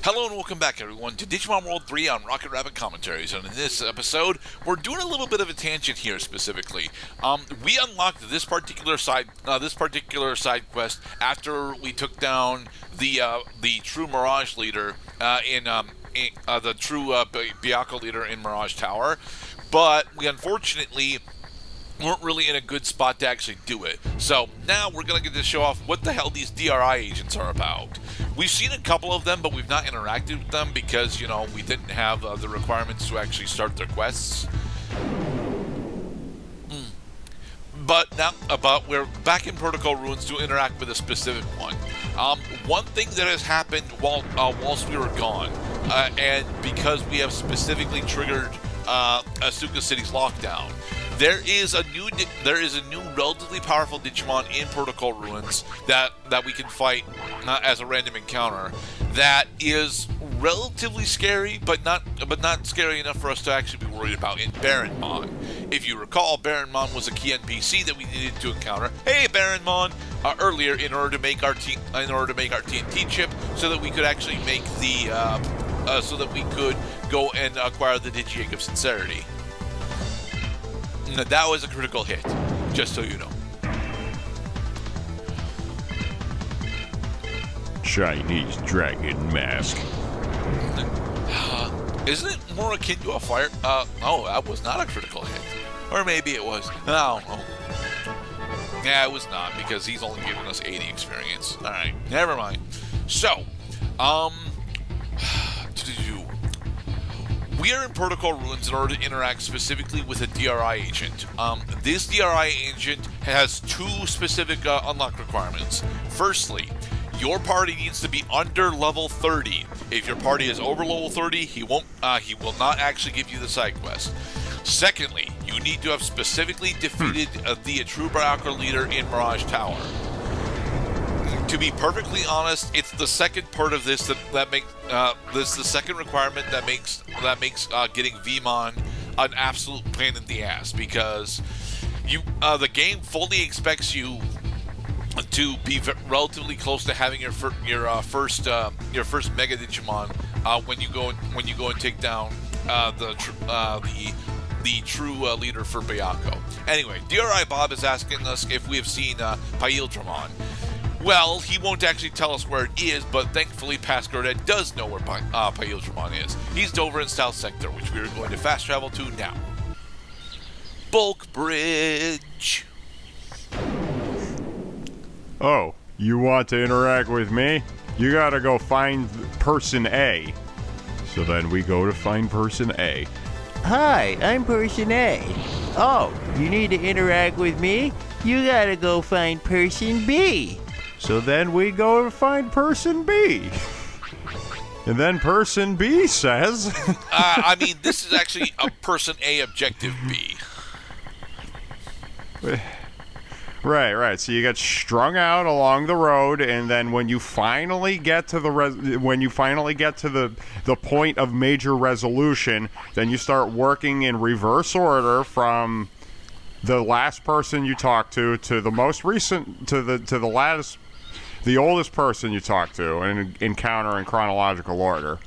Hello and welcome back, everyone, to Digimon World 3 on Rocket Rabbit Commentaries. And in this episode, we're doing a little bit of a tangent here specifically. We unlocked this particular side quest after we took down the true Mirage leader the true Byakko leader in Mirage Tower, but we unfortunately weren't really in a good spot to actually do it. So now we're going to get to show off what the hell these DRI agents are about. We've seen a couple of them, but we've not interacted with them because, we didn't have the requirements to actually start their quests. But we're back in Protocol Ruins to interact with a specific one. One thing that has happened whilst we were gone, and because we have specifically triggered Asuka City's lockdown, there is a new relatively powerful Digimon in Protocol Ruins that we can fight as a random encounter. That is relatively scary, but not scary enough for us to actually be worried about. In Baronmon, if you recall, Baronmon was a key NPC that we needed to encounter. Hey, Baronmon! Earlier, in order to make our TNT chip, so that we could actually make so that we could go and acquire the Digi Egg of Sincerity. That was a critical hit, just so you know. Chinese dragon mask. Isn't it more akin to a fire? No, that was not a critical hit. Or maybe it was. No. Yeah, it was not, because he's only giving us 80 experience. Alright, never mind. So, we are in Protocol Ruins in order to interact specifically with a DRI agent. This DRI agent has two specific unlock requirements. Firstly, your party needs to be under level 30. If your party is over level 30, he will not actually give you the side quest. Secondly, you need to have specifically defeated the true Byakko leader in Mirage Tower. To be perfectly honest, it's the second part of this that makes this the second requirement that makes getting Vmon an absolute pain in the ass, because the game fully expects you to be relatively close to having your first Mega Digimon when you go and take down the true leader for Byakko. Anyway, DRI Bob is asking us if we have seen Paildramon. Well, he won't actually tell us where it is, but thankfully Pascoret does know where Paildramon is. He's over in South Sector, which we are going to fast travel to now. Bulk Bridge. Oh, you want to interact with me? You gotta go find person A. So then we go to find person A. Hi, I'm person A. Oh, you need to interact with me? You gotta go find person B. So then we go to find person B. And then person B says... this is actually a person A objective B. Right. So you get strung out along the road, and then when you finally get to the point of major resolution, then you start working in reverse order from the last person you talk to the most recent to the oldest person you talk to, and encounter in chronological order.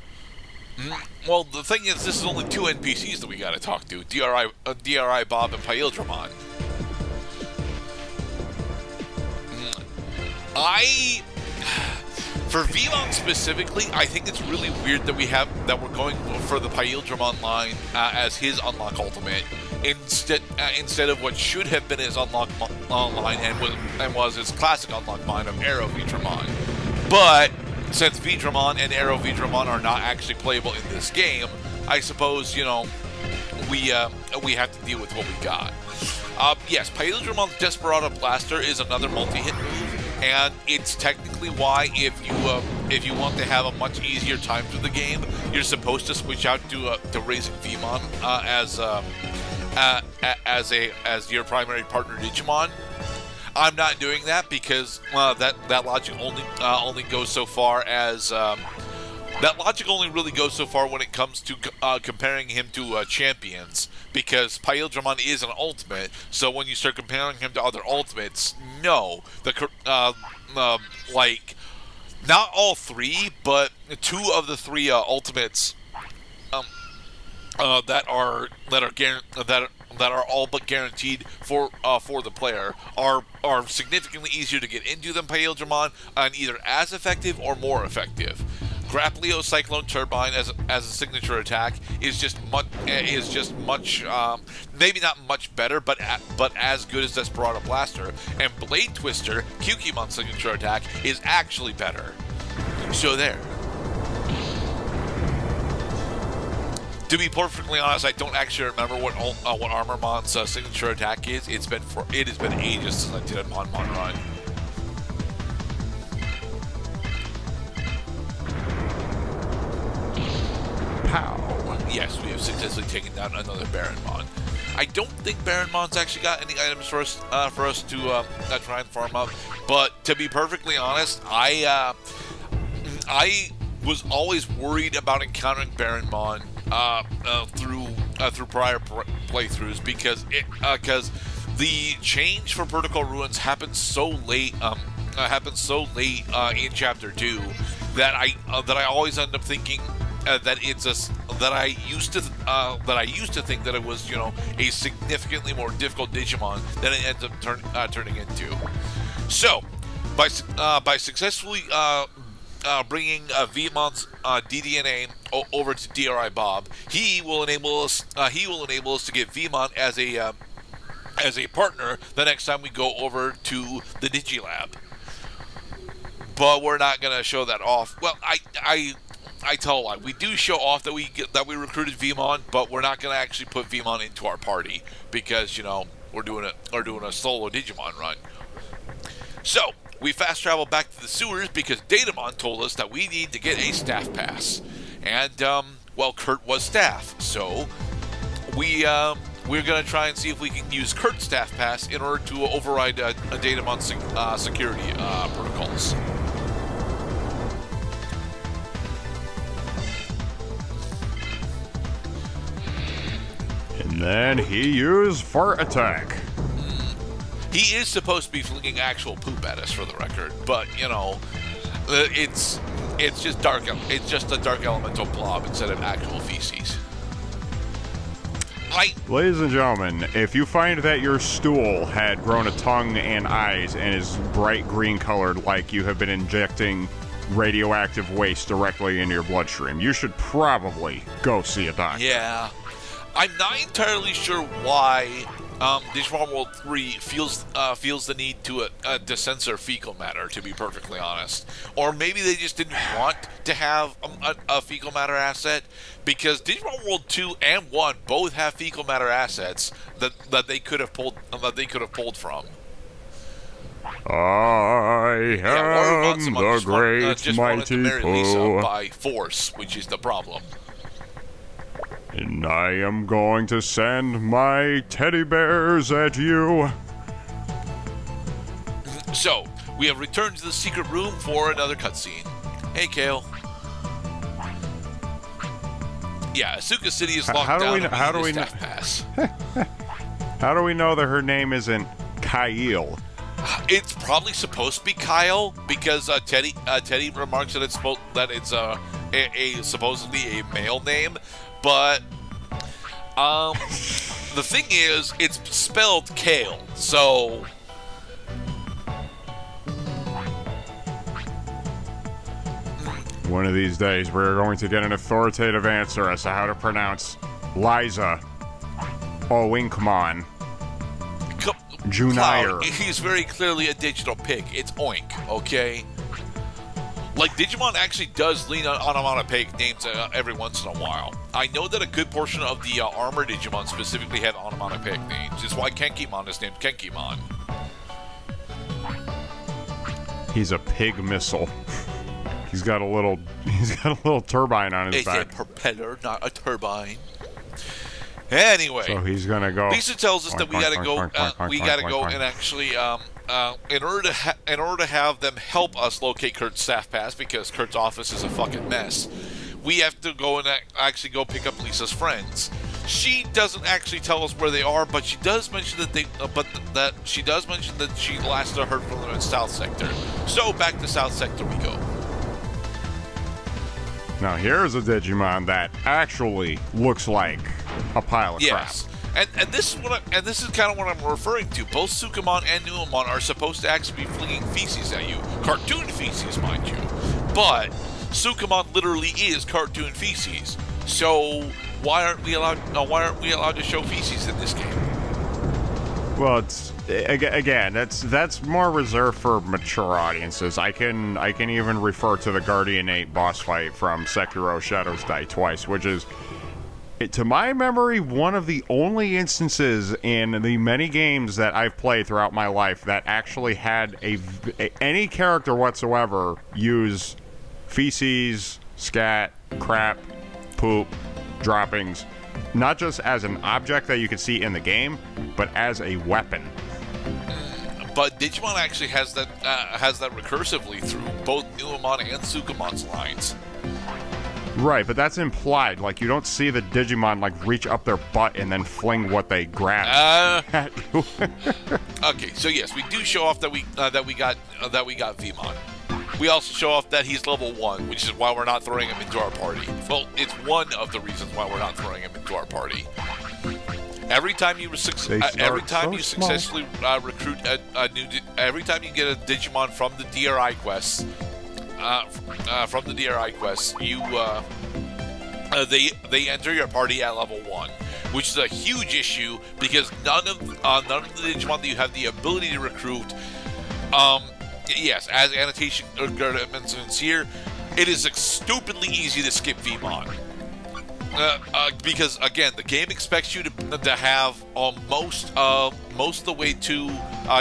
Well, the thing is, this is only two NPCs that we gotta talk to: DRI Bob and Paildramon. For Vmon specifically, I think it's really weird that we're going for the Paildramon line as his unlock ultimate instead of what should have been his unlock line and was his classic unlock line of Arrow Vidramon. But since Vidramon and Arrow Vidramon are not actually playable in this game, I suppose we have to deal with what we got. Yes, Paildramon's Desperado Blaster is another multi-hit move. And it's technically why, if you want to have a much easier time through the game, you're supposed to switch out to Raising Vmon as your primary partner Digimon. I'm not doing that because that logic only goes so far as that logic only really goes so far when it comes to comparing him to champions. Because Paildramon is an ultimate, so when you start comparing him to other ultimates, no, Not all three, but two of the three ultimates um, that are all but guaranteed for the player are significantly easier to get into than Paildramon, and either as effective or more effective. Grapplio Cyclone Turbine as a signature attack is just much maybe not much better, but as good as Desperado Blaster. And Blade Twister Kyukimon signature attack is actually better. So there. To be perfectly honest, I don't actually remember what Armormon's signature attack is. It has been ages since I did a Mon run. Pow. Yes, we have successfully taken down another Baronmon. I don't think Baronmon's actually got any items for us to try and farm up. But to be perfectly honest, I was always worried about encountering Baronmon through prior playthroughs because the change for Vertical Ruins happened so late in Chapter 2 that I always end up thinking that I used to think that it was, you know, a significantly more difficult Digimon than it ends up turning into. So by successfully bringing Veemon's DDNA over to DRI Bob, he will enable us to get Veemon as a partner the next time we go over to the Digilab. But we're not gonna show that off. Well, I tell a lie. We do show off that we recruited Veemon, but we're not gonna actually put Veemon into our party because, you know, we're doing a solo Digimon run. So we fast travel back to the sewers because Datamon told us that we need to get a staff pass, and well, Kurt was staff, so we're gonna try and see if we can use Kurt's staff pass in order to override a Datamon's security protocols. And then he used Fart Attack. He is supposed to be flinging actual poop at us, for the record, but you know, it's just dark. It's just a dark elemental blob instead of actual feces. Ladies and gentlemen, if you find that your stool had grown a tongue and eyes and is bright green colored, like you have been injecting radioactive waste directly into your bloodstream, you should probably go see a doctor. Yeah, I'm not entirely sure why Digimon World 3 feels the need to censor fecal matter, to be perfectly honest. Or maybe they just didn't want to have a fecal matter asset, because Digimon World 2 and 1 both have fecal matter assets that they could have pulled from. I am the great mighty Pooh, by force, which is the problem. and I am going to send my teddy bears at you. So, we have returned to the secret room for another cutscene. Hey, Kale. Yeah, Asuka City is locked down. How do we know? How do we know that her name isn't Kyle? It's probably supposed to be Kyle because Teddy remarks that it's supposedly a male name, but the thing is, it's spelled Kale, so. One of these days, we're going to get an authoritative answer as to how to pronounce Liza Oinkmon Junior. He's very clearly a digital pig. It's Oink, okay? Like, Digimon actually does lean on onomatopoeic names every once in a while. I know that a good portion of the armor Digimon specifically have onomatopoeic names. It's why Kenkimon is named Kenkimon. He's a pig missile. He's got a little turbine on his back. It's a propeller, not a turbine. Anyway, so he's gonna go. Lisa tells us that we gotta go. We gotta go and actually, in order to have them help us locate Kurt's staff pass, because Kurt's office is a fucking mess. We have to go and actually go pick up Lisa's friends. She doesn't actually tell us where they are, but she does mention that she last heard from them in South Sector. So back to South Sector we go. Now here's a Digimon that actually looks like a pile of Yes. And this is kind of what I'm referring to. Both Sukamon and Nuamon are supposed to actually be flinging feces at you. Cartoon feces, mind you. But Sukamon literally is cartoon feces. So why aren't we allowed to show feces in this game? crap. Well, it's again, that's more reserved for mature audiences. I can even refer to the Guardian 8 boss fight from Sekiro Shadows Die Twice, which is, to my memory, one of the only instances in the many games that I've played throughout my life that actually had any character whatsoever use feces, scat, crap, poop, droppings, not just as an object that you could see in the game, but as a weapon. But Digimon actually has that recursively through both Nuamon and Sukamon's lines. Right, but that's implied. Like, you don't see the Digimon like reach up their butt and then fling what they grab at you. Okay, so yes, we do show off that we got Vmon. We also show off that he's level 1, which is why we're not throwing him into our party. Well, it's one of the reasons why we're not throwing him into our party. Every time you successfully recruit a new, every time you get a Digimon from the DRI quests, they enter your party at level 1, which is a huge issue because none of the Digimon that you have the ability to recruit. Yes, as annotation mentions here, it is stupidly easy to skip Vmon. Because again, the game expects you to have most of the way to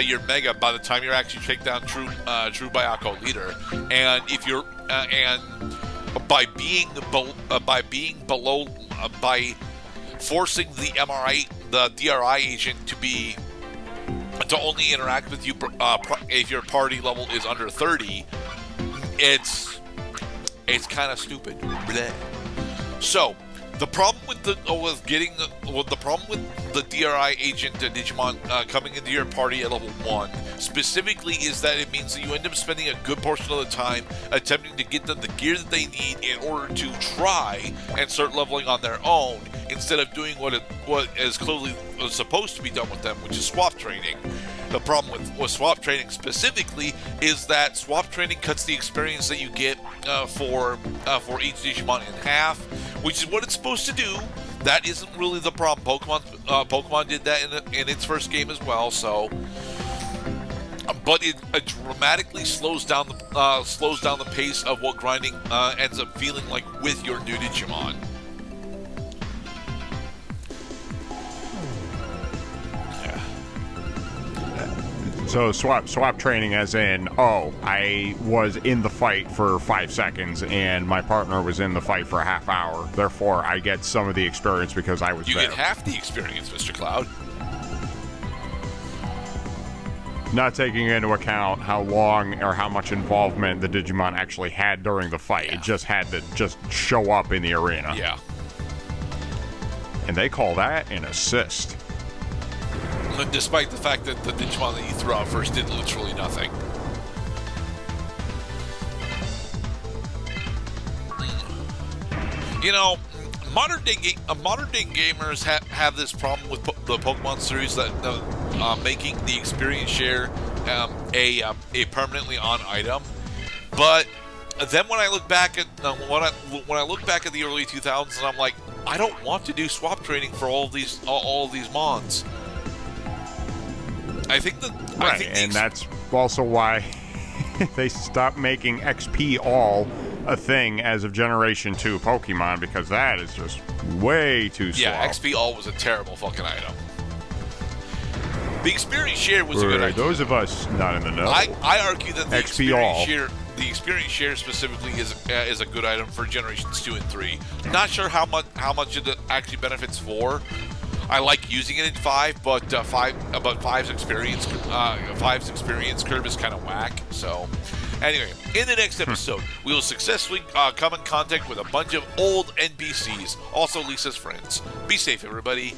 your Mega by the time you're actually take down true Bayako leader, and if you're by forcing the DRI agent to only interact with you if your party level is under 30, it's kind of stupid. Bleh. So the problem with the DRI agent Digimon coming into your party at level 1 specifically is that it means that you end up spending a good portion of the time attempting to get them the gear that they need in order to try and start leveling on their own, instead of doing what is clearly supposed to be done with them, which is swap training. The problem with swap training specifically is that swap training cuts the experience that you get for each Digimon in half, which is what it's supposed to do. That isn't really the problem. Pokemon did that in its first game as well. So, but it dramatically slows down the pace of what grinding ends up feeling like with your new Digimon. So swap training as in, I was in the fight for 5 seconds and my partner was in the fight for a half hour. Therefore, I get some of the experience because I was there. You get half the experience, Mr. Cloud. Not taking into account how long or how much involvement the Digimon actually had during the fight. Yeah. It just had to just show up in the arena. Yeah. And they call that an assist. Despite the fact that the Digimon that you threw out first did literally nothing. You know, modern day gamers have this problem with the Pokemon series that making the experience share a permanently on item. But then when I look back at when I look back at the early 2000s, I'm like, I don't want to do swap training for all of these mons. I think that's also why they stopped making XP All a thing as of Generation 2 Pokemon, because that is just way too slow. Yeah, XP All was a terrible fucking item. The experience share was a good idea. Those of us not in the know. I argue that the XP All. The experience share specifically is a good item for Generations 2 and 3. Not sure how much it actually benefits for. I like using it in 5, but 5's experience curve is kind of whack. So, anyway, in the next episode, we will successfully come in contact with a bunch of old NPCs, also Lisa's friends. Be safe, everybody.